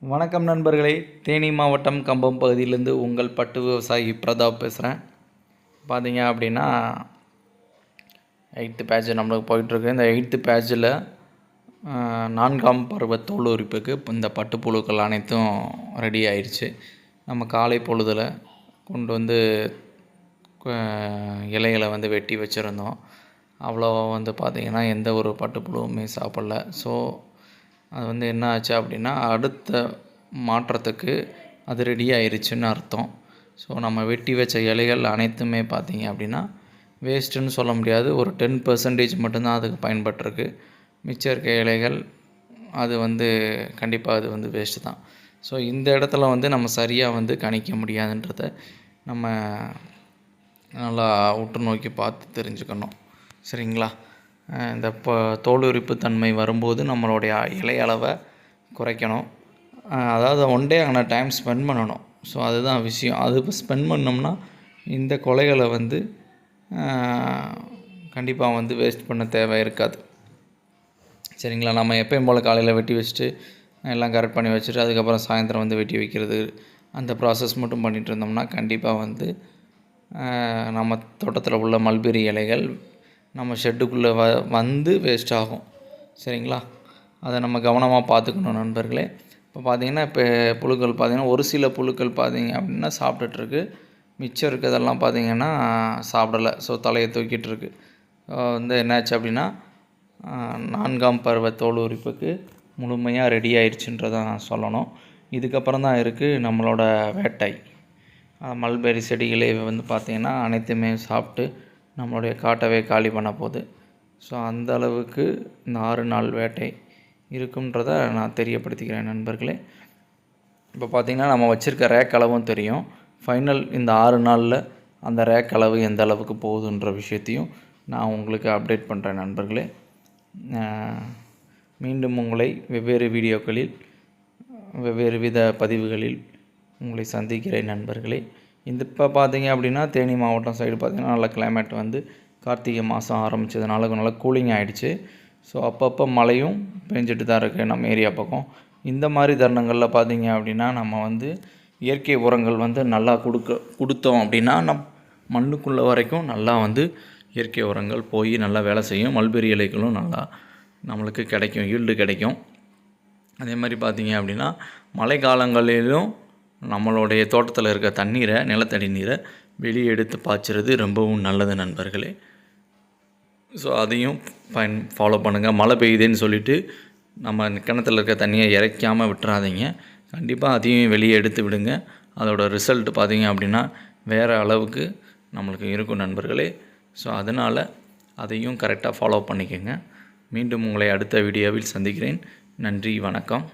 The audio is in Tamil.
வணக்கம் நண்பர்களே, தேனி மாவட்டம் கம்பம் பகுதியிலேருந்து உங்கள் பட்டு விவசாயி பிரதாப் பேசுகிறேன். பார்த்தீங்க அப்படின்னா 8th பேட்ச் நம்மளுக்கு போயிட்டுருக்கு. இந்த 8th பேட்சில் 4ஆம் பருவ தோல் உரிப்புக்கு இந்த பட்டுப்புழுக்கள் அனைத்தும் ரெடி ஆயிடுச்சு. நம்ம காலை பொழுதில் கொண்டு வந்து இலைகளை வெட்டி வச்சுருந்தோம். அவ்வளோ பார்த்திங்கன்னா எந்த ஒரு பட்டுப்புழுவுமே சாப்பிடல. ஸோ அது என்ன ஆச்சு அப்படின்னா அடுத்த மாற்றத்துக்கு அது ரெடி ஆயிடுச்சுன்னு அர்த்தம். ஸோ நம்ம வெட்டி வச்ச இலைகள் அனைத்துமே பார்த்திங்க அப்படின்னா வேஸ்ட்டுன்னு சொல்ல முடியாது. ஒரு 10% மட்டும்தான் அதுக்கு பயன்பட்டிருக்கு. மிச்சம் இருக்க இலைகள் அது கண்டிப்பாக அது வேஸ்ட்டு தான். ஸோ இந்த இடத்துல நம்ம சரியாக கணிக்க முடியாதுன்றத நம்ம நல்லா உற்று நோக்கி பார்த்து தெரிஞ்சுக்கணும். சரிங்களா? இந்த தோல் உரிப்பு தன்மை வரும்போது நம்மளுடைய இலை அளவை குறைக்கணும். அதாவது ஒன் டே அங்கே டைம் ஸ்பெண்ட் பண்ணணும். ஸோ அதுதான் விஷயம். அது இப்போ ஸ்பெண்ட் பண்ணோம்னா இந்த கொலைகளை கண்டிப்பாக வேஸ்ட் பண்ண தேவை இருக்காது. சரிங்களா? நம்ம எப்பயும் போல் காலையில் வெட்டி வச்சுட்டு எல்லாம் கரெக்ட் பண்ணி வச்சுட்டு அதுக்கப்புறம் சாயந்தரம் வெட்டி வைக்கிறது அந்த ப்ராசஸ் மட்டும் பண்ணிகிட்டு இருந்தோம்னா கண்டிப்பாக நம்ம தோட்டத்தில் உள்ள மல்பெரி இலைகள் நம்ம ஷெட்டுக்குள்ளே வேஸ்ட் ஆகும். சரிங்களா? அதை நம்ம கவனமாக பார்த்துக்கணும் நண்பர்களே. இப்போ பார்த்திங்கன்னா புழுக்கள் பார்த்திங்கன்னா ஒரு சில புழுக்கள் பார்த்திங்க அப்படின்னா சாப்பிட்டுட்ருக்கு. மிச்சம் இருக்கிறதெல்லாம் பார்த்திங்கன்னா சாப்பிடலை. ஸோ தலையை தூக்கிட்டுருக்கு. என்னாச்சு அப்படின்னா 4ஆம் பருவ தோல் உரிப்புக்கு முழுமையாக ரெடி ஆயிடுச்சுன்றதை நான் சொல்லணும். இதுக்கப்புறம் தான் இருக்குது நம்மளோட வேட்டை. மல்பெரி செடிகளே பார்த்திங்கன்னா அனைத்துமே சாப்பிட்டு நம்மளுடைய காட்டவே காலி பண்ண போகுது. ஸோ அந்த அளவுக்கு இந்த 6 நாள் வேட்டை இருக்குன்றதை நான் தெரியப்படுத்திக்கிறேன் நண்பர்களே. இப்போ பார்த்திங்கன்னா நம்ம வச்சுருக்க ரேக் அளவும் தெரியும். ஃபைனல் இந்த 6 நாளில் அந்த ரேக் அளவு எந்த அளவுக்கு போகுதுன்ற விஷயத்தையும் நான் உங்களுக்கு அப்டேட் பண்ணுறேன் நண்பர்களே. மீண்டும் உங்களை வெவ்வேறு வீடியோக்களில் வெவ்வேறு வித பதிவுகளில் உங்களை சந்திக்கிறேன் நண்பர்களே. இப்போ பார்த்திங்க அப்படின்னா தேனி மாவட்டம் சைடு பார்த்திங்கன்னா நல்ல கிளைமேட் கார்த்திகை மாதம் ஆரம்பித்ததுனால நல்லா கூலிங் ஆகிடுச்சு. ஸோ அப்பப்போ மழையும் பெஞ்சிட்டு தான் இருக்குது நம்ம ஏரியா பக்கம். இந்த மாதிரி தருணங்களில் பார்த்திங்க அப்படின்னா நம்ம இயற்கை உரங்கள் நல்லா கொடுத்தோம் அப்படின்னா மண்ணுக்குள்ளே வரைக்கும் நல்லா இயற்கை உரங்கள் போய் நல்லா வேலை செய்யும். மல்பெரி இலைகளும் நல்லா நம்மளுக்கு கிடைக்கும், ஈல்டு கிடைக்கும். அதே மாதிரி பார்த்திங்க அப்படின்னா மழை காலங்களிலும் நம்மளுடைய தோட்டத்தில் இருக்க தண்ணீரை, நிலத்தடி நீரை வெளியே எடுத்து பாய்ச்சுறது ரொம்பவும் நல்லது நண்பர்களே. ஸோ அதையும் ஃபாலோ பண்ணுங்கள். மழை பெய்யுதுன்னு சொல்லிவிட்டு நம்ம கிணத்துல இருக்க தண்ணியை இறைக்காமல் விட்டுறாதீங்க. கண்டிப்பாக அதையும் வெளியே எடுத்து விடுங்க. அதோட ரிசல்ட் பார்த்திங்க அப்படின்னா வேறு அளவுக்கு நம்மளுக்கு இருக்கும் நண்பர்களே. ஸோ அதனால் அதையும் கரெக்டாக ஃபாலோ பண்ணிக்கோங்க. மீண்டும் உங்களை அடுத்த வீடியோவில் சந்திக்கிறேன். நன்றி, வணக்கம்.